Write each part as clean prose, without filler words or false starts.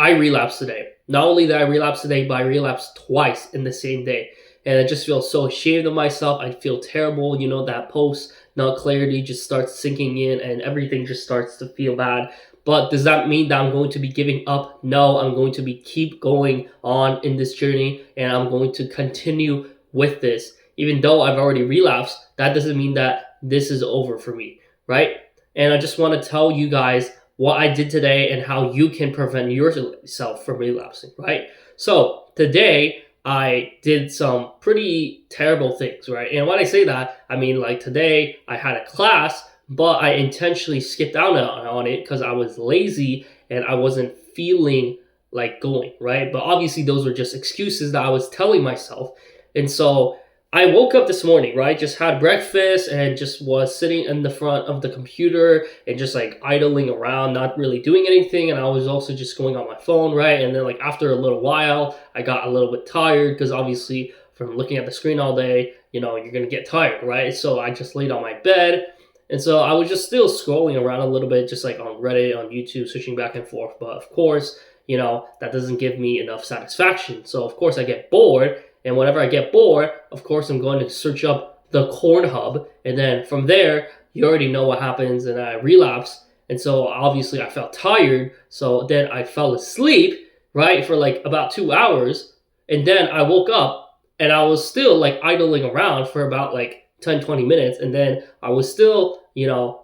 I relapsed today. Not only did I relapse today, but I relapsed twice in the same day. And I just feel so ashamed of myself. I feel terrible. That post, not clarity just starts sinking in and everything just starts to feel bad. But does that mean that I'm going to be giving up? No, I'm going to keep going on in this journey and I'm going to continue with this. Even though I've already relapsed, that doesn't mean that this is over for me, right? And I just want to tell you guys what I did today and how you can prevent yourself from relapsing, right? So today I did some pretty terrible things, right? And when I say that, I mean like today I had a class, but I intentionally skipped out on it because I was lazy and I wasn't feeling like going, right? But obviously those were just excuses that I was telling myself. And so I woke up this morning, right? Just had breakfast and just was sitting in the front of the computer and just like idling around, not really doing anything. And I was also just going on my phone, right? And then like after a little while, I got a little bit tired because obviously from looking at the screen all day, you're going to get tired, right? So I just laid on my bed. And so I was just still scrolling around a little bit, just like on Reddit, on YouTube, switching back and forth. But of course, that doesn't give me enough satisfaction. So of course I get bored. And whenever I get bored, of course, I'm going to search up the corn hub. And then from there, you already know what happens. And I relapse. And so obviously I felt tired. So then I fell asleep, right, for like about 2 hours. And then I woke up and I was still like idling around for about like 10, 20 minutes. And then I was still,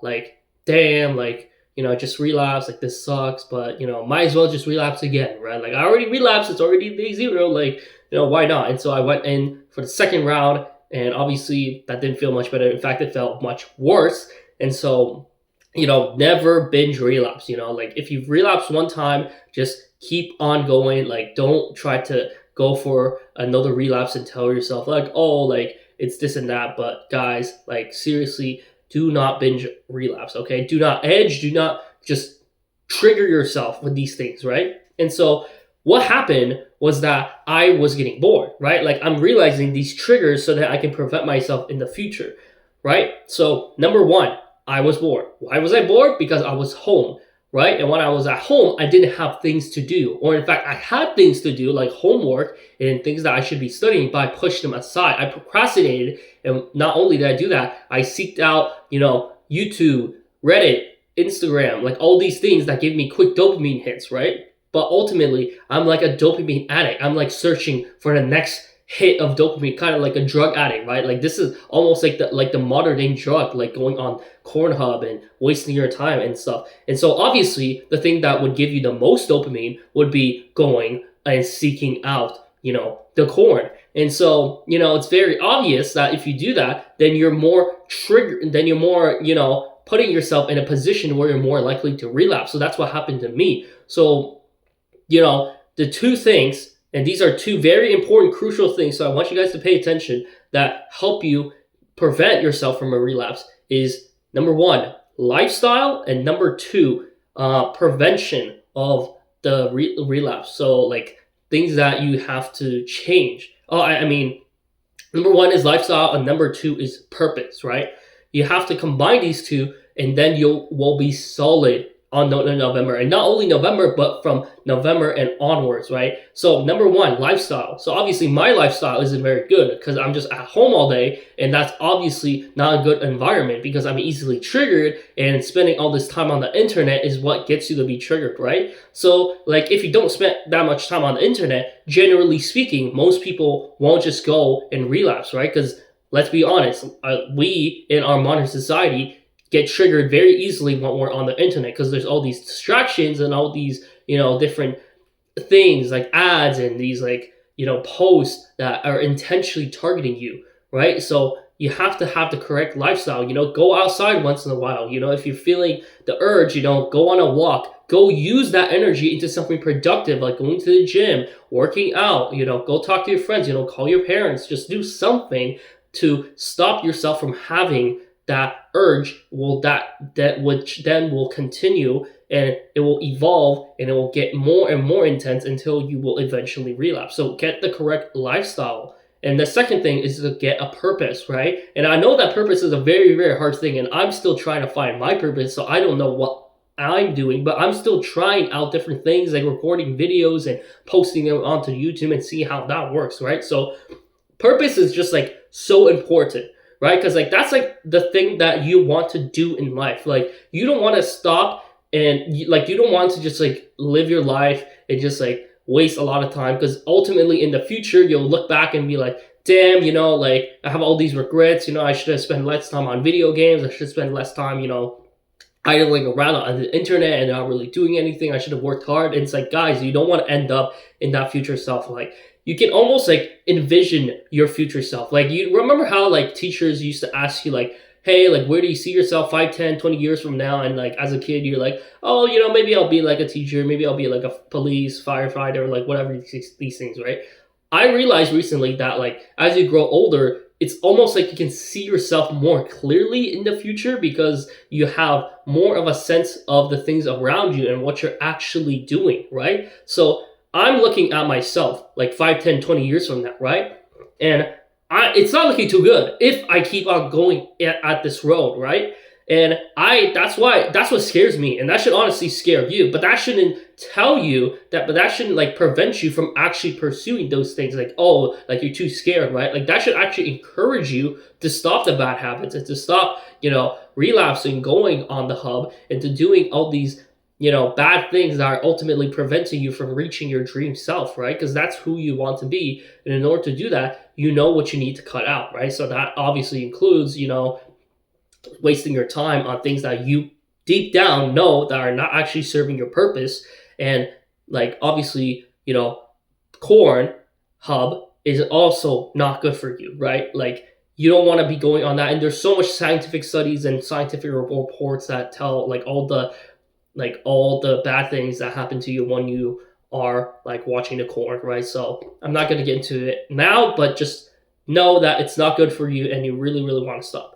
like, damn, like, just relapse, like this sucks, but, might as well just relapse again, right? Like I already relapsed. It's already day zero. Like, why not? And so I went in for the second round and obviously that didn't feel much better. In fact, it felt much worse. And so, never binge relapse, like if you've relapsed one time, just keep on going. Like don't try to go for another relapse and tell yourself like, oh, like it's this and that. But guys, like seriously, do not binge relapse, okay? Do not edge, do not just trigger yourself with these things, right? And so what happened was that I was getting bored, right? Like I'm realizing these triggers so that I can prevent myself in the future, right? So number one, I was bored. Why was I bored? Because I was home, right? And when I was at home, I didn't have things to do. Or in fact, I had things to do like homework and things that I should be studying, but I pushed them aside. I procrastinated. And not only did I do that, I seeked out, YouTube, Reddit, Instagram, like all these things that give me quick dopamine hits, right? But ultimately, I'm like a dopamine addict. I'm like searching for the next hit of dopamine, kind of like a drug addict, right? Like this is almost like the modern day drug, like going on Pornhub and wasting your time and stuff. And so obviously, the thing that would give you the most dopamine would be going and seeking out, the corn. And so, it's very obvious that if you do that, then you're more triggered, then you're more, putting yourself in a position where you're more likely to relapse. So that's what happened to me. So the two things, and these are two very important, crucial things, so I want you guys to pay attention, that help you prevent yourself from a relapse is number one, lifestyle, and number two, prevention of the relapse. So like things that you have to change. I mean, number one is lifestyle, and number two is purpose, right? You have to combine these two, and then you will be solid on November, and not only November, but from November and onwards, right? So number one, lifestyle. So obviously my lifestyle isn't very good because I'm just at home all day, and that's obviously not a good environment because I'm easily triggered, and spending all this time on the internet is what gets you to be triggered, right? So like if you don't spend that much time on the internet, generally speaking, most people won't just go and relapse, right? Because let's be honest, we in our modern society get triggered very easily when we're on the internet because there's all these distractions and all these, different things like ads and these like, posts that are intentionally targeting you, right? So you have to have the correct lifestyle, go outside once in a while, if you're feeling the urge, go on a walk, go use that energy into something productive, like going to the gym, working out, go talk to your friends, call your parents, just do something to stop yourself from having that urge which then will continue and it will evolve and it will get more and more intense until you will eventually relapse. So get the correct lifestyle. And the second thing is to get a purpose, right? And I know that purpose is a very, very hard thing, and I'm still trying to find my purpose, so I don't know what I'm doing, but I'm still trying out different things like recording videos and posting them onto YouTube and see how that works, right? So purpose is just like so important, right? Because like that's like the thing that you want to do in life. Like you don't want to stop and like you don't want to just like live your life and just like waste a lot of time, because ultimately in the future you'll look back and be like, damn, like I have all these regrets, I should have spent less time on video games, I should spend less time, idling around on the internet and not really doing anything. I should have worked hard. And it's like, guys, you don't want to end up in that future self. Like you can almost like envision your future self. Like you remember how like teachers used to ask you like, hey, like where do you see yourself 5, 10, 20 years from now? And like as a kid, you're like, oh, maybe I'll be like a teacher. Maybe I'll be like a police, firefighter, like whatever these things, right? I realized recently that like as you grow older, it's almost like you can see yourself more clearly in the future because you have more of a sense of the things around you and what you're actually doing, right? So I'm looking at myself like 5, 10, 20 years from now, right? And it's not looking too good if I keep on going at this road, right? And that's what scares me, and that should honestly scare you, but that shouldn't tell you that, but that shouldn't like prevent you from actually pursuing those things. Like, oh, like you're too scared, right? Like that should actually encourage you to stop the bad habits and to stop, relapsing, going on the hub, and to doing all these, bad things that are ultimately preventing you from reaching your dream self, right? Because that's who you want to be. And in order to do that, you know what you need to cut out, right? So that obviously includes, wasting your time on things that you deep down know that are not actually serving your purpose. And like obviously, corn hub is also not good for you, right? Like you don't want to be going on that. And there's so much scientific studies and scientific reports that tell like all the bad things that happen to you when you are like watching the corn, right? So I'm not going to get into it now, but just know that it's not good for you and you really, really want to stop.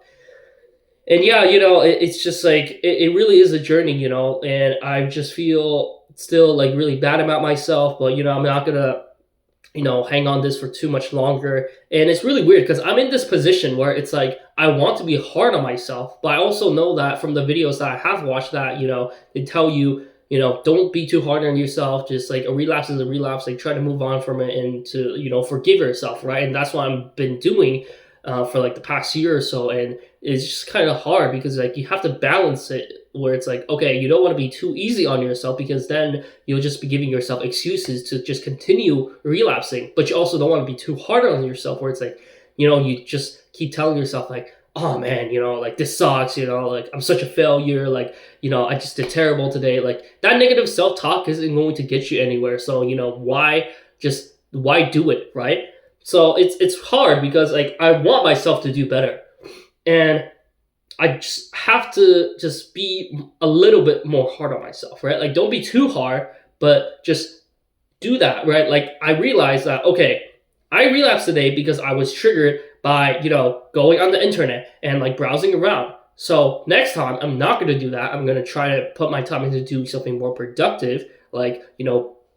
And yeah, it's just like, it really is a journey, and I just feel still like really bad about myself, but, I'm not going to, hang on this for too much longer. And it's really weird because I'm in this position where it's like, I want to be hard on myself, but I also know that from the videos that I have watched that, they tell you, don't be too hard on yourself. Just like a relapse is a relapse. Like try to move on from it and to, forgive yourself, right? And that's what I've been doing for like the past year or so. And it's just kind of hard because like you have to balance it where it's like, okay, you don't want to be too easy on yourself because then you'll just be giving yourself excuses to just continue relapsing. But you also don't want to be too hard on yourself where it's like, you just keep telling yourself like, oh man, like this sucks, like I'm such a failure, like, I just did terrible today. Like that negative self-talk isn't going to get you anywhere. So, why do it, right? So it's hard because like I want myself to do better. And I just have to just be a little bit more hard on myself, right? Like don't be too hard, but just do that, right? Like I realized that, okay, I relapsed today because I was triggered by, going on the internet and like browsing around. So next time I'm not going to do that. I'm going to try to put my time into doing something more productive, like,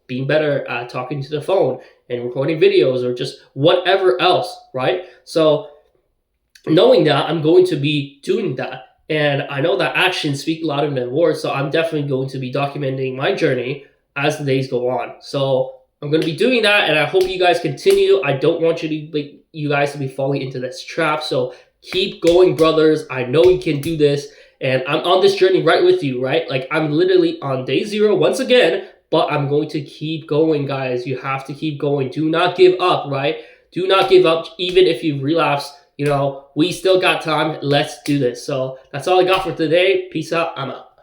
being better at talking to the phone and recording videos or just whatever else, right? So knowing that, I'm going to be doing that. And I know that actions speak louder than words, so I'm definitely going to be documenting my journey as the days go on. So I'm going to be doing that, and I hope you guys continue. I don't want you guys to be falling into this trap, so keep going, brothers. I know you can do this, and I'm on this journey right with you, right? Like I'm literally on day 0 once again, but I'm going to keep going, guys. You have to keep going. Do not give up, right? Do not give up, even if you've relapsed. We still got time. Let's do this. So that's all I got for today. Peace out. I'm out.